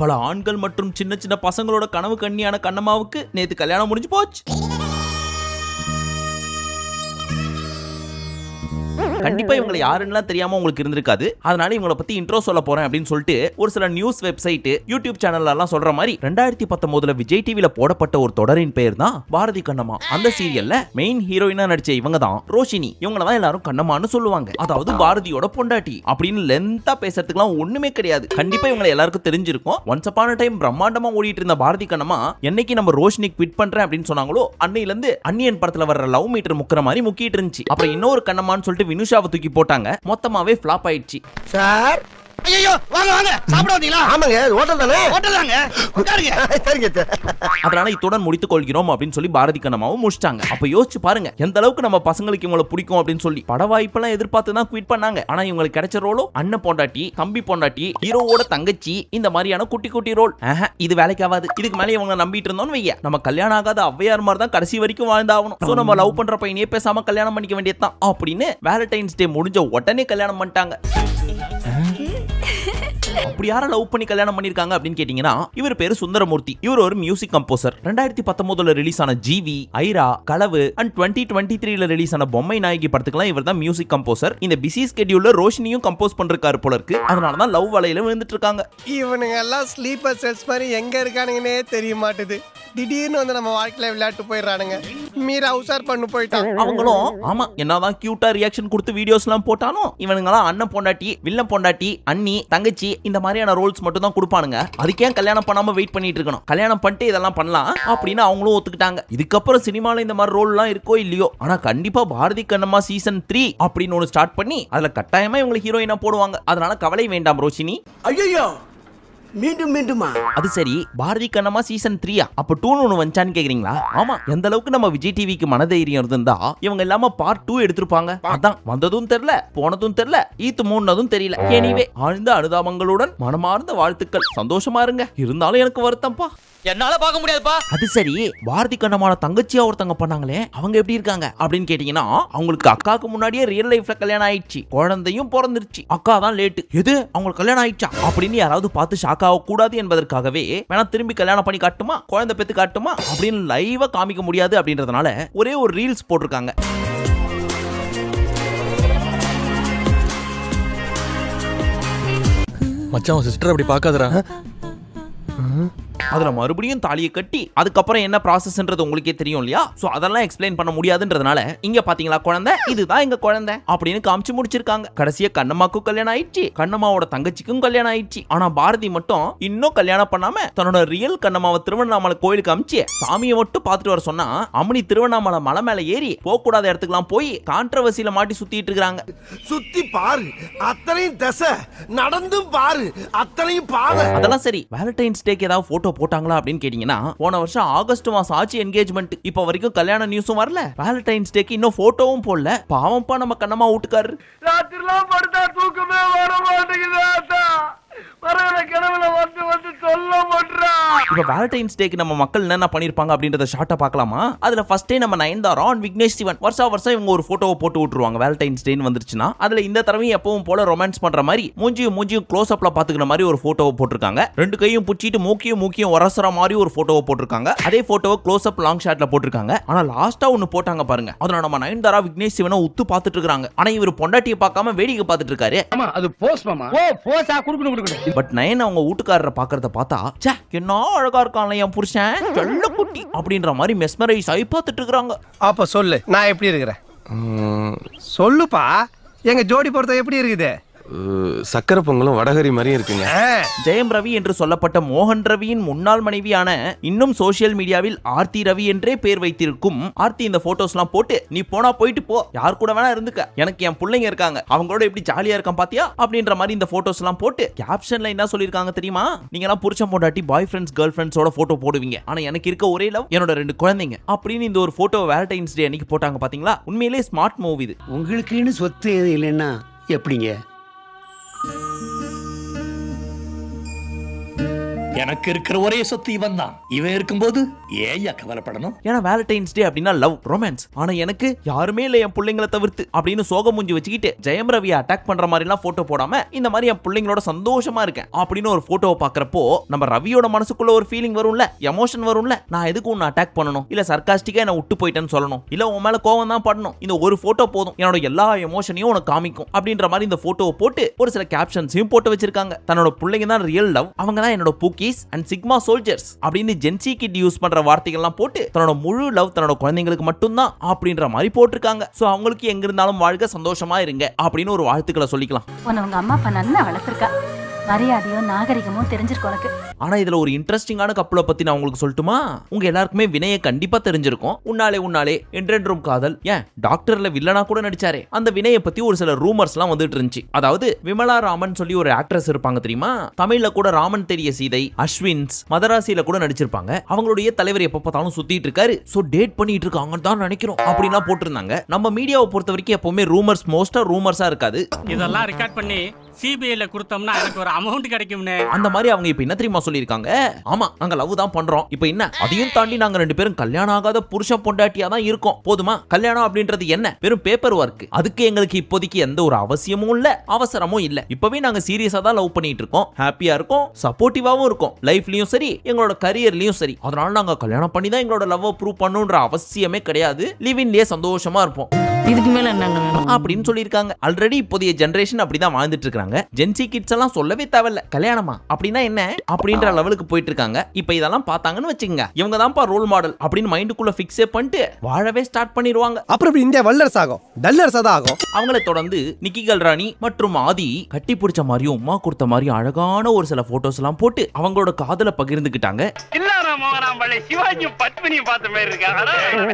பல ஆண்கள் மற்றும் சின்ன சின்ன பசங்களோட கனவு கண்ணியான கண்ணம்மாவுக்கு நேத்து கல்யாணம் முடிஞ்சு போச்சு. கண்டிப்பா இவங்களை யாருன்னு தெரியாம உங்களுக்கு இருந்திருக்காது. அதனால இவங்களை பத்தி இன்ட்ரோ சொல்ல போறேன் அப்படின்னு சொல்லிட்டு ஒரு சில நியூஸ் வெப்சைட், யூடியூப் சேனல்ல எல்லாம் சொல்ற மாதிரி 2019 விஜய் டிவில போடப்பட்ட ஒரு தொடரின் பெயர் தான் பாரதி கண்ணம்மா. அந்த சீரியல்ல மெயின் ஹீரோயினா நடிச்ச இவங்க தான் ரோஷினி. இவங்கள தான் எல்லாரும் கண்ணம்மான்னு சொல்லுவாங்க. அதாவது பாரதியோட பொண்டாட்டி அப்படின்னு லென்த்தா பேசுறதுக்குலாம் ஒண்ணுமே கிடையாது. கண்டிப்பா இவங்களை எல்லாருக்கும் தெரிஞ்சிருக்கும். ஒன்ஸ் அப்பான் டைம் பிரம்மாண்டமா ஓடிட்டு இருந்த பாரதி கண்ணம்மா என்னைக்கு நம்ம ரோஷினி குவிட் பண்றேன் அப்படின்னு சொன்னாங்களோ அன்னையில இருந்து அன்னியன் படத்துல வர்ற லவ் மீட்டர் முக்கிற மாதிரி முக்கிட்டு இருந்துச்சு. அப்புறம் இன்னொரு கண்ணம்மான்னு சொல்லிட்டு வினுஷாவை தூக்கி போட்டாங்க. மொத்தமாவே ஃப்ளாப் ஆயிடுச்சு. சார் ஐயோ வாங்க வாங்க சாப்பிட வந்தீங்களா? ஆமாங்க ஹோட்டல் தானே. ஹோட்டல் தாங்க உட்காருங்க. சரிங்க சார். அதனால இத்துடன் முடித்துக் கொள்கிறோம் அப்படின்னு சொல்லி பாரதி கண்ணம்மாவும் முடிச்சிட்டாங்க. அப்ப யோசிச்சு பாருங்க எந்த அளவுக்கு நம்ம பசங்களுக்கு இவங்களை பிடிக்கும் அப்படின்னு சொல்லி பட வாய்ப்பெல்லாம் எதிர்பார்த்து தான் குவிட் பண்ணாங்க. ஆனா இவங்களுக்கு கிடைச்ச ரோலோ அண்ணன் பொண்டாட்டி, தம்பி பொண்டாட்டி, ஹீரோவோட தங்கச்சி, இந்த மாதிரியான குட்டி குட்டி ரோல். இது வேலைக்கு ஆகாது. இதுக்கு மேலே இவங்க நம்பிட்டு இருந்தோம்னு வைய நம்ம கல்யாணம் ஆகாத ஔவையார் மாதிரி தான் கடைசி வரைக்கும் வாழ்ந்தாகணும். சோ நம்ம லவ் பண்ற பையனே பேசாம கல்யாணம் பண்ணிக்க வேண்டியதுதான் அப்படின்னு வேலண்டைன்ஸ் டே முடிஞ்ச உடனே கல்யாணம் பண்ணிட்டாங்க. அப்படி யார லவ் பண்ணி கல்யாணம் பண்ணிருக்காங்க அப்படின்னு கேட்டீங்கன்னா இவர் பேரு சுந்தரமூர்த்தி. இவர் ஒரு மியூசிக் கம்போசர். 2019 ரிலீஸ் ஆன ஜிவி, ஐரா, களவு அண்ட் 2023 ரிலீஸ் ஆன பொம்மை நாயகி படத்துக்குலாம் இவர் தான் மியூசிக் கம்போசர். இந்த பிஸி ஸ்கெட்யூல்ல ரோஷினியும் கம்போஸ் பண்றாரு போல இருக்கு. அதனால தான் லவ் வலையில விழுந்துட்டு இருக்காங்க. இவனுங்க எல்லாம் ஸ்லீப்பர் செல்ஸ் மாதிரி எங்க இருக்கானுங்கன்னே தெரிய மாட்டுது. திடீர்னு வந்து நம்ம வாழ்க்கையில விளையாட்டு போயிடுறானுங்க. மீரா உசார் பண்ணு போயிட்டான். அவங்களும் ஆமா என்னதான் கியூட்டா ரியாக்ஷன் கொடுத்து வீடியோஸ் எல்லாம் போட்டாலும் இவனுங்களாம் அண்ணன் பொண்டாட்டி, வில்லன் பொண்டாட்டி, அண்ணி, தங்கச்சி இந்த மாதிரியான ரோல்ஸ் மட்டும் தான் கொடுப்பானுங்க. அதுக்கே கல்யாணம் பண்ணாம வெயிட் பண்ணிட்டு இருக்கணும். கல்யாணம் பண்ணிட்டு இதெல்லாம் பண்ணலாம் அப்படின்னு அவங்களும் ஒத்துக்கிட்டாங்க. இதுக்கப்புறம் சினிமால இந்த மாதிரி ரோல் எல்லாம் இருக்கோ இல்லையோ, ஆனா கண்டிப்பா பாரதி கண்ணம்மா சீசன் 3 அப்படின்னு ஒன்னு ஸ்டார்ட் பண்ணி அதுல கட்டாயமா இவங்களை ஹீரோயினா போடுவாங்க. அதனால கவலை வேண்டாம் ரோஷினி. ஐயோ மீண்டும் மீண்டுமா? அது சரி, பாரதி கண்ணம்மா சீசன் 3 அப்ப 2 ஒன்னு வந்துச்சான்னு கேக்குறீங்களா? ஆமா, எந்த அளவுக்கு நம்ம விஜய் டிவிக்கு மனதைரியம் இருந்தா இவங்க எல்லாம பார்ட் 2 எடுத்திருப்பாங்க. அதான் வந்ததும் தெரியல, போனதும் தெரியல, ஈத்து மூணதும் தெரியல. எனிவே ஆழ்ந்த அனுதாபங்களுடன் மனமார்ந்த வாழ்த்துக்கள். சந்தோஷமா இருங்க. இருந்தாலும் எனக்கு வருத்தம்ப்பா, என்னால பார்க்க முடியாதுப்பா. அது சரி, பாரதி கண்ணம்மாவோட தங்கச்சியா ஒருத்தங்க பண்ணாங்களே அவங்க எப்படி இருக்காங்க அப்படின்னு கேட்டீங்கன்னா அவங்களுக்கு அக்காக்கு முன்னாடியே ரியல் லைஃப்ல கல்யாணம் ஆயிடுச்சு. குழந்தையும் பிறந்துருச்சு. அக்கா தான் லேட்டு. எது அவங்களுக்கு கல்யாணம் ஆயிடுச்சா அப்படின்னு யாராவது பார்த்து ஷாக் ஆக கூடாது என்பதற்காகவே வேணா திரும்பி கல்யாணம் பண்ணி காட்டுமா, குழந்தை பெத்து காட்டுமா அப்படின்னு லைவா காமிக்க முடியாது அப்படின்றதுனால ஒரே ஒரு ரீல்ஸ் போட்டிருக்காங்க. மச்சான் சிஸ்டர் அப்படி பார்க்காதடா. அதுல மறுபடியும் தாலியை கட்டி அதுக்கப்புறம் என்ன ப்ராசஸ்ன்றது உங்களுக்கே தெரியும் இல்லையா? சோ அதெல்லாம் எக்ஸ்பிளைன் பண்ண முடியாதுன்றதுனால இங்க பாத்தீங்களா குழந்தை, இதுதான் எங்க குழந்தை அப்படின்னு காமிச்சு முடிச்சிருக்காங்க. கடைசியா கண்ணம்மாக்கும் கல்யாணம் ஆயிடுச்சு, கண்ணம்மாவோட தங்கச்சிக்கும் கல்யாணம் ஆயிடுச்சு. ஆனா பாரதி மட்டும் இன்னும் கல்யாணம் பண்ணாம தன்னோட ரியல் கண்ணம்மாவை திருவண்ணாமலை கோயிலுக்கு அமிச்சு சாமியை மட்டும் பார்த்துட்டு வர சொன்னா அம்மனி திருவண்ணாமலை மலை மேல ஏறி போக கூடாத இடத்துக்குலாம் போய் கான்ட்ரவர்சியில மாட்டி சுத்திட்டு இருக்காங்க. சுத்தி பாரு அத்தனையும் தசை, நடந்தும் பாரு அத்தனையும் பாரு. அதெல்லாம் சரி, வேலண்டைன்ஸ் டேக்கு ஏதாவது போட்டோ போட்டாங்களா அப்படின்னு கேட்டீங்கன்னா போன வருஷம் ஆகஸ்ட் மாசம் ஆச்சு என்கேஜ்மெண்ட். இப்ப வரைக்கும் கல்யாண நியூஸும் வரல, வேலண்டைன்ஸ் டேக்கு இன்னும் போட்டோவும் போடல. பாவம்பா நம்ம கண்ணம்மா வீட்டுக்காரரு. ராத்திரிலாம் படுத்தா தூக்கமே வர மாட்டேங்குது. கனவுல வந்து வந்து சொல்ல மாட்டேன். இப்ப வேலண்டைன்ஸ் டேக்கு நம்ம மக்கள் என்ன பண்ணிருப்பாங்க அப்படின்றத ஷார்ட்டா பார்க்கலாமா? அதுல ஃபர்ஸ்ட் டே நம்ம நயன்தாரா அண்ட் விக்னேஷ் சிவன் வருஷம் இவங்க ஒரு போட்டோவை போட்டு விட்டுருவாங்க. வேலண்டைன்ஸ் டேன்னு வந்துருச்சுன்னா அதுல இந்த தடவையும் எப்பவும் போல ரொமான்ஸ் பண்ற மாதிரி மூஞ்சியும் க்ளோஸ் அப்ல பாத்துக்கிற மாதிரி ஒரு போட்டோவை போட்டிருக்காங்க. ரெண்டு கையும் புடிச்சிட்டு மூக்கியும் உரசுற மாதிரி ஒரு போட்டோவை போட்டிருக்காங்க. அதே போட்டோவை க்ளோஸ் அப் லாங் ஷாட்ல போட்டிருக்காங்க. ஆனா லாஸ்டா ஒன்னு போட்டாங்க பாருங்க, அதுல நம்ம நயன்தாரா விக்னேஷ் சிவனை உத்து பாத்துட்டு இருக்காங்க. ஆனா இவர் பொண்டாட்டியை பார்க்காம வேடிக்கை பார்த்துட்டு இருக்காரு. அது போஸ் மாமா. ஓ போஸா குடுக்கணும். பட் நயன் அவங்க வீட்டுக்காரரை பார்க்கறத பார்த்தா ச்சே என்ன அழகா இருக்கான்ல என் புருஷன் செல்ல குட்டி அப்படின்ற மாதிரி மெஸ்மரைஸ் ஆகி பார்த்துட்டு இருக்காங்க. அப்ப சொல்லு நான் எப்படி இருக்கிறேன்? சொல்லுப்பா, எங்க ஜோடி பொறுத்த எப்படி இருக்குது? சக்கரை பொங்கலும் வடகரி மாதிரியும் இருக்குங்க. ஜெயம் ரவி என்று சொல்லப்பட்ட மோகன் ரவியின் முன்னாள் மனைவியான இன்னும் சோசியல் மீடியாவில் ஆர்த்தி ரவி என்றே பேர் வைத்திருக்கும் ஆர்த்தி இந்த போட்டோஸ் எல்லாம் போட்டு நீ போனா போயிட்டு போ, யார் கூட வேணா இருந்துக்க, எனக்கு என் பிள்ளைங்க இருக்காங்க, அவங்களோட எப்படி ஜாலியா இருக்கான் பாத்தியா அப்படின்ற மாதிரி இந்த போட்டோஸ் எல்லாம் போட்டு கேப்ஷன்ல என்ன சொல்லிருக்காங்க தெரியுமா? நீங்க எல்லாம் புருஷன் பொண்டாட்டி பாய் ஃப்ரெண்ட்ஸ் கேர்ள் ஃப்ரெண்ட்ஸோட போட்டோ போடுவீங்க, ஆனா எனக்கு இருக்க ஒரே லவ் என்னோட 2 குழந்தைங்க அப்படின்னு இந்த ஒரு போட்டோ வேலண்டைன்ஸ் டே அன்னைக்கு போட்டாங்க. பாத்தீங்களா, உண்மையிலேயே ஸ்மார்ட் மூவ் இது. உங்களுக்குன்னு சொத்து எது இல்லைன்னா எப்படிங்க? எனக்கு இருக்கிற ஒரே சொத்து இவன் தான். இவன் இருக்கும்போது ஏயா கவலைப்படணும்? ஏன்னா வேலண்டைன்ஸ் டே அப்படின்னா லவ், ரொமான்ஸ். ஆனா எனக்கு யாருமே இல்ல என் பிள்ளைங்களை தவிர்த்து அப்படின்னு சோக மூஞ்சி வச்சுக்கிட்டு ஜெயம் ரவியை அட்டாக் பண்ற மாதிரி எல்லாம் போட்டோ போடாம இந்த மாதிரி என் பிள்ளைங்களோட சந்தோஷமா இருக்கேன் அப்படின்னு ஒரு போட்டோவை பாக்குறப்போ நம்ம ரவியோட மனசுக்குள்ள ஒரு ஃபீலிங் வரும்ல, எமோஷன் வரும்ல. நான் எதுக்கு உன்னை அட்டாக் பண்ணணும், இல்ல சர்காஸ்டிக்கா என்ன விட்டு போயிட்டேன்னு சொல்லணும், இல்ல உன் மேல கோவம் தான் படணும். இந்த ஒரு போட்டோ போதும் என்னோட எல்லா எமோஷனையும் உனக்கு காமிக்கும் அப்படின்ற மாதிரி இந்த போட்டோவை போட்டு ஒரு சில கேப்ஷன்ஸையும் போட்டு வச்சிருக்காங்க. தன்னோட பிள்ளைங்க தான் ரியல் லவ், அவங்க தான் என்னோட பூக்கீஸ் அண்ட் சிக்மா சோல்ஜர்ஸ் அப்படின்னு ஜென்சி கிட் யூஸ் பண்ற வார்த்தைகள்லாம் போட்டு தன்னோட முழு லவ் தன்னோட குழந்தைங்களுக்கு மட்டும்தான் அப்படின்ற மாதிரி போட்டிருக்காங்க. சோ அவங்களுக்கு எங்க இருந்தாலும் வாழ்க, சந்தோஷமா இருங்க அப்படின்னு ஒரு வாழ்த்துக்களை சொல்லிக்கலாம். உங்க அம்மா அப்பா நல்லா வளர்த்திருக்கா, மரியாதையும் நாகரிகமும் தெரிஞ்சிருக்கு உனக்கு. ஆனா இதுல ஒரு இன்ட்ரெஸ்டிங்கான கப்பலை பத்தி நான் உங்களுக்கு சொல்லட்டுமா? உங்க எல்லாருக்குமே வினய கண்டிப்பா தெரிஞ்சிருக்கும். உன்னாலே என்றென்றும் காதல், ஏன் டாக்டர்ல வில்லனா கூட நடிச்சாரே, அந்த வினய பத்தி ஒரு சில ரூமர்ஸ் எல்லாம் வந்துட்டு இருந்துச்சு. அதாவது விமலா ராமன் சொல்லி ஒரு ஆக்ட்ரஸ் இருப்பாங்க தெரியுமா? தமிழ்ல கூட ராமன் தெரிய சீதை, அஸ்வின்ஸ், மதராசியில கூட நடிச்சிருப்பாங்க. அவங்களுடைய தலைவர் எப்ப பார்த்தாலும் சுத்திட்டு இருக்காரு, சோ டேட் பண்ணிட்டு இருக்காங்கன்னு தான் நினைக்கிறோம் அப்படின்னா போட்டிருந்தாங்க. நம்ம மீடியாவை பொறுத்த வரைக்கும் எப்பவுமே ரூமர்ஸ் மோஸ்டா ரூமர்ஸா இருக்காது. இதெல்லாம் ரெக்கார்ட் பண்ணி சிபிஐல கொடுத்தோம்னா எனக்கு ஒரு அமௌண்ட் கிடைக்கும்னே. அந்த மாதிரி அவங்க இப்ப என்ன தெரியுமா சொல்லிருக்காங்க? ஆமா நாங்க லவ் தான் பண்றோம், இப்ப என்ன அதையும் தாண்டி நாங்க ரெண்டு பேரும் கல்யாணம் ஆகாத புருஷன் பொண்டாட்டியா தான் இருக்கோம். போதுமா? கல்யாணம் அப்படின்றது என்ன, வெறும் பேப்பர் ஒர்க். அதுக்கு எங்களுக்கு இப்போதைக்கு எந்த ஒரு அவசியமும் இல்ல, அவசரமும் இல்ல. இப்பவே நாங்க சீரியஸா தான் லவ் பண்ணிட்டு இருக்கோம், ஹாப்பியா இருக்கோம், சப்போர்ட்டிவாவும் இருக்கும், லைஃப்லயும் சரி எங்களோட கரியர்லயும் சரி. அதனால நாங்க கல்யாணம் பண்ணி தான் எங்களோட லவ் ப்ரூவ் பண்ணுன்ற அவசியமே கிடையாது, லிவ் இன்லயே சந்தோஷமா இருப்போம் இதுக்கு மேல என்னங்க அப்படின்னு சொல்லியிருக்காங்க. ஆல்ரெடி இப்போதைய ஜெனரேஷன் அப்படிதான் வாழ்ந்துட்டு இருக்காங்க. ஜென்சி கிட்ஸ் எல்லாம் சொல்லவே தேவையில்ல, கல்யாணமா அப்படின்னா என்ன அப்படின்ற லெவலுக்கு போயிட்டு இருக்காங்க. இப்ப இதெல்லாம் பார்த்தாங்கன்னு வச்சுக்கோங்க, இவங்க தான்ப்பா ரோல் மாடல் அப்படின்னு மைண்டுக்குள்ள ஃபிக்ஸே பண்ணிட்டு வாழவே ஸ்டார்ட் பண்ணிடுவாங்க. அப்புறம் இப்படி இந்தியா வல்லரசு ஆகும், டல்லரசா தான் ஆகும். அவங்களை தொடர்ந்து நிக்கி கல்ராணி மற்றும் ஆதி கட்டி பிடிச்ச மாதிரியும் உமா கொடுத்த மாதிரியும் அழகான ஒரு சில போட்டோஸ் எல்லாம் போட்டு அவங்களோட காதலை பகிர்ந்துக்கிட்டாங்க.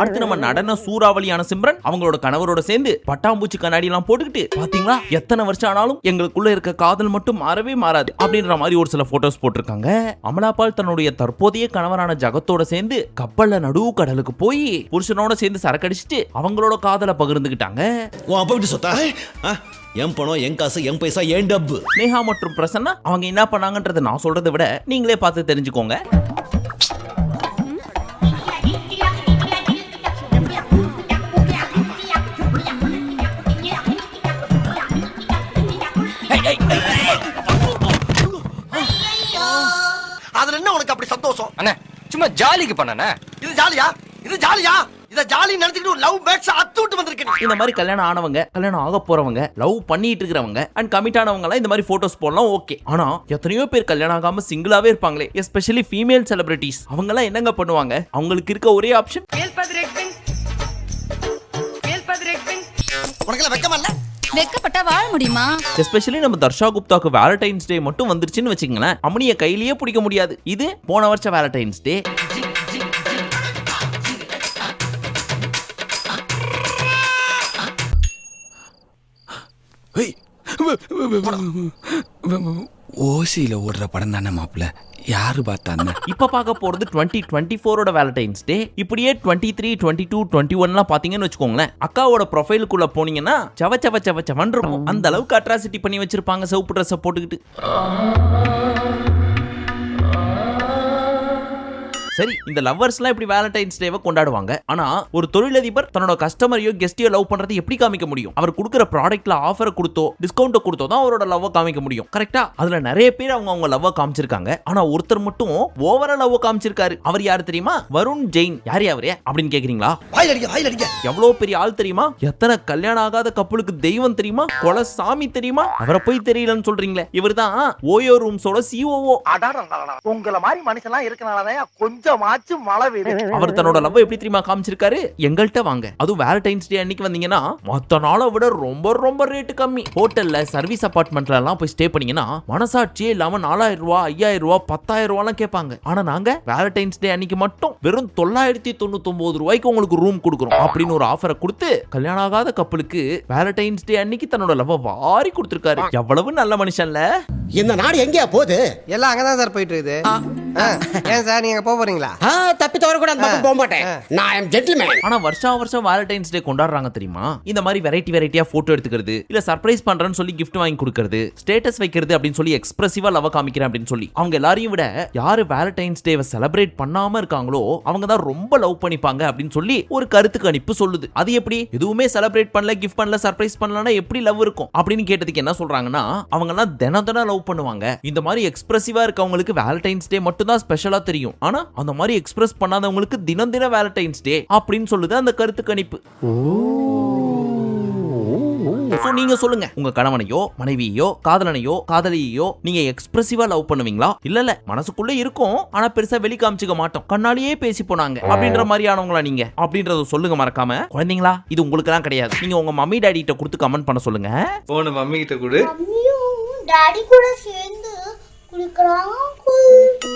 அடுத்து நம்ம நடன சூறாவளியான சிம்ரன் அவங்களோட கணவரோட சேர்ந்து பட்டாம்பூச்சி கண்ணாடி எல்லாம் போட்டுக்கிட்டு, பாத்தீங்களா எத்தனை வருஷம் ஆனாலும் எங்களுக்குள்ள இருக்க காதல் மட்டும் மாறவே மாறாது அப்படின்ற மாதிரி ஒரு சில போட்டோஸ் போட்டிருக்காங்க. அமலாபால் தன்னுடைய தற்போதைய கணவரான ஜகத்தோட சேர்ந்து கப்பல்ல நடுவு கடலுக்கு போய் புருஷனோட சேர்ந்து சரக்கடிச்சிட்டு அவங்களோட காதலை பகிர்ந்துக்கிட்டாங்க. என் பணம், என் காசு, என் பைசா, என் டப்பு. நேஹா மற்றும் பிரசன்னா அவங்க என்ன பண்ணாங்கன்றதை நான் சொல்றதை விட நீங்களே பார்த்து தெரிஞ்சுக்கோங்க. அதுல என்ன உனக்கு அப்படி சந்தோஷம்? அண்ணே சும்மா ஜாலிக்கு பண்ணனே. இது ஜாலியா? இது ஜாலியா? இத ஜாலி நினைச்சிட்டு லவ் பேக்ஸ் அத்து விட்டு வந்திருக்கீங்க. இந்த மாதிரி கல்யாணம் ஆனவங்க, கல்யாணம் ஆக போறவங்க, லவ் பண்ணிட்டு இருக்கிறவங்க அண்ட் கமிட் ஆனவங்க எல்லாம் இந்த மாதிரி போட்டோஸ் போடலாம், ஓகே. ஆனா எத்தனையோ பேர் கல்யாணம் ஆகாம சிங்கிளாவே இருப்பாங்களே, எஸ்பெஷலி ஃபீமேல் செலிபிரிட்டிஸ். அவங்க எல்லாம் என்னங்க பண்ணுவாங்க? அவங்களுக்கு இருக்க ஒரே ஆப்ஷன் உனக்கு வெக்கமா இல்ல? வெக்கப்பட்டா வாழ முடியுமா? எஸ்பெஷலி நம்ம தர்ஷா குப்தாக்கு வேலண்டைன்ஸ் டே மட்டும் வந்துருச்சுன்னு வச்சுங்களேன், அம்மனிய கையிலேயே பிடிக்க முடியாது. இது போன வருஷம் வேலண்டைன்ஸ் டே. ஓசியில ஓடுற படம் தானே மாப்பிள்ள, யாரு பார்த்தாங்க? இப்ப பார்க்க போறது 2024 வேலண்டைன்ஸ் டே. இப்படியே 23, 22, 21 பாத்தீங்கன்னு வச்சுக்கோங்களேன், அக்காவோட ப்ரொஃபைலுக்குள்ள போனீங்கன்னா சவ சவ சவ சவன் இருக்கும். அந்த அளவுக்கு அட்ராசிட்டி பண்ணி வச்சிருப்பாங்க சிவப்பு ட்ரெஸ் போட்டுக்கிட்டு. சரி, இந்த லவ்வர்ஸ்லாம் இப்படி வேலண்டைன்ஸ் டேவை கொண்டாடுவாங்க. ஆனா ஒரு தொழிலதிபர் தன்னோட கஸ்டமரையோ கெஸ்டையோ லவ் பண்றது எப்படி காமிக்க முடியும்? அவர் கொடுக்குற ப்ராடக்ட்ல ஆஃபரை கொடுத்தோ டிஸ்கவுண்ட் கொடுத்தோ தான் அவரோட லவ்வை காமிக்க முடியும், கரெக்டா? அதுல நிறைய பேர் அவங்க லவ்வை காமிச்சிருக்காங்க. ஆனா ஒருத்தர் மட்டும் ஓவரா லவ் காமிச்சிருக்காரு. அவர் யாரு தெரியுமா? வருண் ஜெயின். யாரு அவரே அப்படின்னு கேக்குறீங்களா? எவ்வளவு பெரிய ஆள் தெரியுமா? எத்தனை கல்யாணம் ஆகாத கப்பலுக்கு தெய்வம் தெரியுமா? கொலை சாமி தெரியுமா? அவரை போய் தெரியலன்னு சொல்றீங்களே, இவர் தான் ஓயோ ரூம்ஸோட சிஓஓ. உங்கள மாதிரி மனுஷன்லாம் இருக்கனாலதான் கொஞ்சம் அவர் தன்னோட லவ் எப்படி தெரியுமா காமிச்சிருக்காரு? எங்கள்கிட்ட வாங்க, அதுவும் வேலண்டைன்ஸ் டே அன்னைக்கு வந்தீங்கன்னா மத்த நாளை விட ரொம்ப ரொம்ப ரேட் கம்மி. ஹோட்டல்ல, சர்வீஸ் அபார்ட்மெண்ட்ல எல்லாம் போய் ஸ்டே பண்ணீங்கன்னா மனசாட்சியே இல்லாம 4000 ரூபாய், 5000 ரூபாய், 10000 ரூபாய் கேட்பாங்க. ஆனா நாங்க வேலண்டைன்ஸ் டே அன்னைக்கு மட்டும் வெறும் 999 ரூபாய்க்கு உங்களுக்கு ரூம் கொடுக்குறோம் அப்படின்னு ஒரு ஆஃபரை கொடுத்து கல்யாணம் ஆகாத கப்பலுக்கு வேலண்டைன்ஸ் டே அன்னைக்கு தன்னோட லவ் வாரி கொடுத்திருக்காரு. எவ்வளவு நல்ல மனுஷன்ல. இந்த நாடு எங்கேயா போகுது? எல்லாம் அங்கதான் சார் போயிட்டு இருக்குது. ஏன் சார் நீங்க போக போறீங்களா? தப்பி தவற கூட அந்த பக்கம் போக மாட்டேன். நான் ஐ அம் ஜென்டில்மேன். ஆனா வருஷம் வேலண்டைன்ஸ் டே கொண்டாடுறாங்க தெரியுமா? இந்த மாதிரி வெரைட்டியா போட்டோ எடுத்துக்கிறது, இல்ல சர்ப்ரைஸ் பண்றேன்னு சொல்லி gift வாங்கி கொடுக்கிறது, ஸ்டேட்டஸ் வைக்கிறது அப்படின்னு சொல்லி எக்ஸ்பிரசிவா லவ் காமிக்கிறேன் அப்படின்னு சொல்லி அவங்க எல்லாரையும் விட யாரு வேலண்டைன்ஸ் டேவை செலிப்ரேட் பண்ணாம இருக்காங்களோ அவங்க தான் ரொம்ப லவ் பண்ணிப்பாங்க அப்படின்னு சொல்லி ஒரு கருத்து கணிப்பு சொல்லுது. அது எப்படி? எதுவுமே செலிப்ரேட் பண்ணல, கிஃப்ட் பண்ணல, சர்ப்ரைஸ் பண்ணலனா எப்படி லவ் இருக்கும் அப்படின்னு கேட்டதுக்கு என்ன சொல்றாங்கன்னா, அவங்க எல்லாம் தினம் லவ் பண்ணுவாங்க. இந்த மாதிரி எக்ஸ்பிரசிவா இருக்கவங்களுக்கு வேலண்டைன்ஸ் டே மட்டும் தான் ஸ்பெஷலா தெரியும். ஆனா அந்த மாதிரி எக்ஸ்பிரஸ் பண்ணாதவங்களுக்கு தினம் வேலண்டைன்ஸ் டே அப்படின்னு சொல்லுது அந்த கருத்து கணிப்பு. சோ நீங்க சொல்லுங்க, உங்க கணவனையோ மனைவியோ காதலனையோ காதலியோ நீங்க எக்ஸ்பிரசிவா லவ் பண்ணுவீங்களா? இல்ல மனசுக்குள்ள இருக்கும் ஆனா பெருசா வெளி காமிச்சுக்க மாட்டோம், கண்ணாலேயே பேசி போனாங்க அப்படின்ற மாதிரியானவங்களா நீங்க? அப்படின்றத சொல்லுங்க மறக்காம. குழந்தைங்களா, இது உங்களுக்கு எல்லாம் கிடையாது. நீங்க உங்க மம்மி டாடி கிட்ட கொடுத்து கமெண்ட் பண்ண சொல்லுங்க. போன மம்மி கிட்ட கொடு. டாடி கூட சேர்ந்து குளிக்கறாங்க.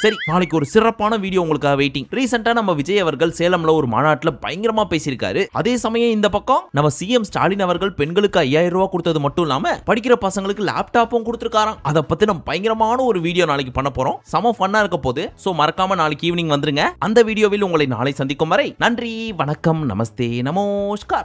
சரி, நாளைக்கு ஒரு சிறப்பான வீடியோ உங்களுக்காக வெயிட்டிங். ரீசெண்டா நம்ம விஜய் அவர்கள் சேலம்ல ஒரு மாநாட்டுல பயங்கரமா பேசியிருக்காரு. அதே சமயம் இந்த பக்கம் நம்ம சிஎம் ஸ்டாலின் அவர்கள் பெண்களுக்கு 5000 ரூபாய் கொடுத்தது மட்டும் இல்லாம படிக்கிற பசங்களுக்கு லேப்டாப்பும் கொடுத்திருக்காராம். அதை பத்தி நம்ம பயங்கரமான ஒரு வீடியோ நாளைக்கு பண்ண போறோம். செம ஃபன்னா இருக்க போது. சோ மறக்காம நாளைக்கு ஈவினிங் வந்துருங்க. அந்த வீடியோவில் உங்களை நாளை சந்திக்கும் வரை நன்றி, வணக்கம், நமஸ்தே, நமஸ்கார்.